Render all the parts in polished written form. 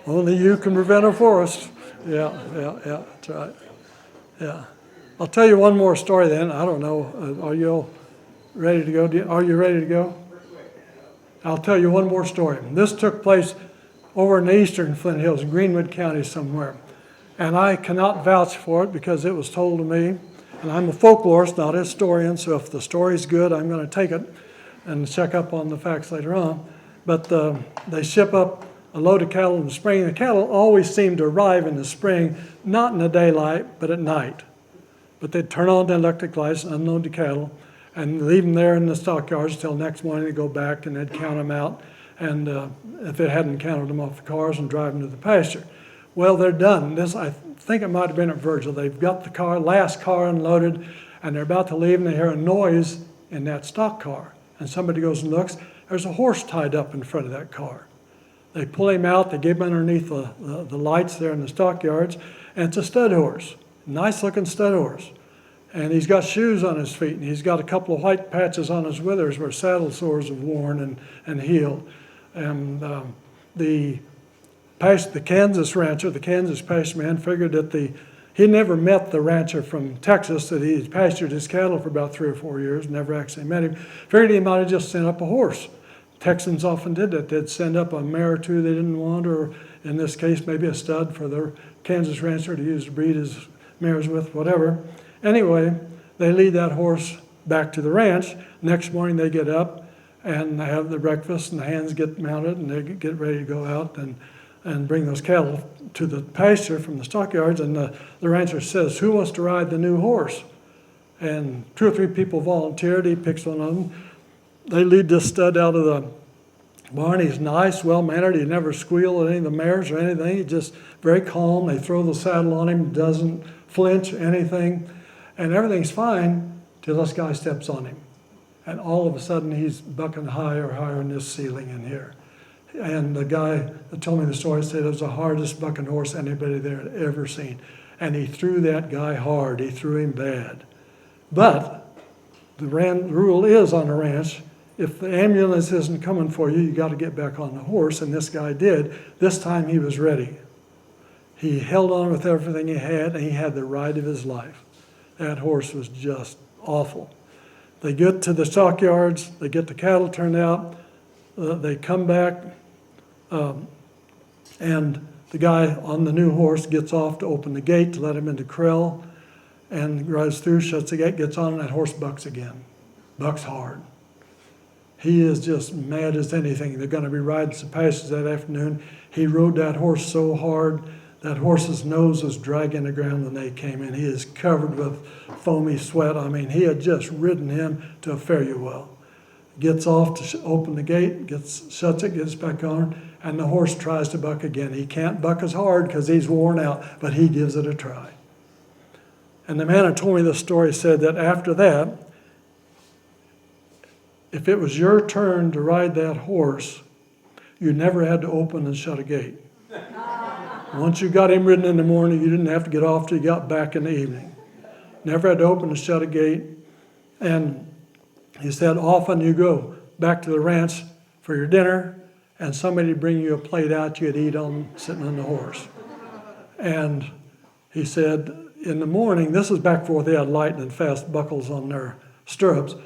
Only you can prevent a forest. Yeah, that's right. Yeah. I'll tell you one more story then. I don't know. Are you all ready to go? Are you ready to go? I'll tell you one more story. This took place over in the eastern Flint Hills, in Greenwood County somewhere. And I cannot vouch for it because it was told to me. And I'm a folklorist, not a historian, so if the story's good, I'm going to take it and check up on the facts later on. But they ship up a load of cattle in the spring. The cattle always seem to arrive in the spring, not in the daylight, but at night. But they'd turn on the electric lights and unload the cattle and leave them there in the stockyards till next morning. They'd go back and they'd count them out. And if they hadn't counted them off the cars and drive them to the pasture. Well, they're done. I think it might have been at Virgil. They've got the last car unloaded, and they're about to leave, and they hear a noise in that stock car. And somebody goes and looks. There's a horse tied up in front of that car. They pull him out. They get him underneath the lights there in the stockyards, and it's a stud horse, nice-looking stud horse. And he's got shoes on his feet, and he's got a couple of white patches on his withers where saddle sores have worn and healed. And the Kansas rancher, the Kansas pasture man, figured that he never met the rancher from Texas that he had pastured his cattle for about 3 or 4 years, never actually met him. Figured he might have just sent up a horse. Texans often did that. They'd send up a mare or two they didn't want, or in this case, maybe a stud for their Kansas rancher to use to breed his mares with, whatever. Anyway, they lead that horse back to the ranch. Next morning they get up and they have their breakfast, and the hands get mounted, and they get ready to go out and bring those cattle to the pasture from the stockyards. And the rancher says, "Who wants to ride the new horse?" And 2 or 3 people volunteered. He picks one of them. They lead this stud out of the barn. He's nice, well-mannered. He never squeals at any of the mares or anything. He's just very calm. They throw the saddle on him, doesn't flinch, anything. And everything's fine till this guy steps on him. And all of a sudden, he's bucking higher in this ceiling in here. And the guy that told me the story said it was the hardest bucking horse anybody there had ever seen. And he threw that guy hard. He threw him bad. But the rule is on the ranch, if the ambulance isn't coming for you, you got to get back on the horse. And this guy did. This time he was ready. He held on with everything he had, and he had the ride of his life. That horse was just awful. They get to the stockyards, they get the cattle turned out, they come back, and the guy on the new horse gets off to open the gate to let him into corral, and drives through, shuts the gate, gets on, and that horse bucks again. Bucks hard. He is just mad as anything. They're going to be riding some pastures that afternoon. He rode that horse so hard, that horse's nose was dragging the ground when they came in. He is covered with foamy sweat. I mean, he had just ridden him to a fare-you-well. Gets off to open the gate, shuts it, gets back on, and the horse tries to buck again. He can't buck as hard because he's worn out, but he gives it a try. And the man who told me this story said that after that, if it was your turn to ride that horse, you never had to open and shut a gate. Once you got him ridden in the morning, you didn't have to get off till you got back in the evening. Never had to open and shut a gate. And he said, often you go back to the ranch for your dinner, and somebody would bring you a plate out you'd eat on sitting on the horse. And he said, in the morning, this was back before they had lightning fast buckles on their stirrups.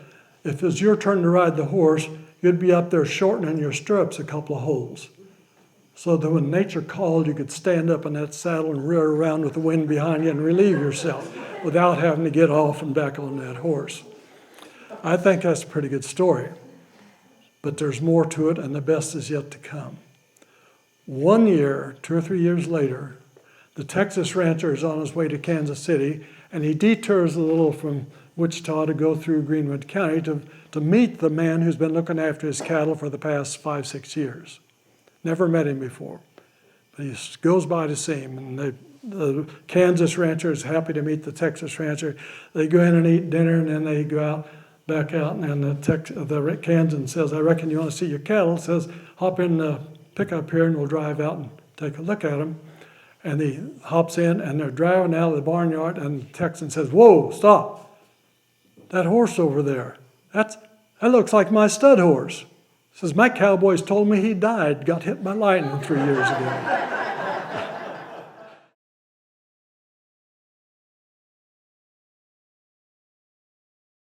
If it was your turn to ride the horse, you'd be up there shortening your stirrups a couple of holes, so that when nature called, you could stand up in that saddle and rear around with the wind behind you and relieve yourself without having to get off and back on that horse. I think that's a pretty good story, but there's more to it, and the best is yet to come. 1 year, 2 or 3 years later, the Texas rancher is on his way to Kansas City, and he detours a little from Wichita to go through Greenwood County to meet the man who's been looking after his cattle for the past 5-6 years. Never met him before, but he goes by to see him, and the Kansas rancher is happy to meet the Texas rancher. They go in and eat dinner, and then they go back out, and the Kansan says, "I reckon you want to see your cattle." Says, "Hop in the pickup here, and we'll drive out and take a look at them." And he hops in, and they're driving out of the barnyard, and the Texan says, "Whoa, stop. That horse over there, that looks like my stud horse." Says, my cowboys told me he died, got hit by lightning 3 years ago.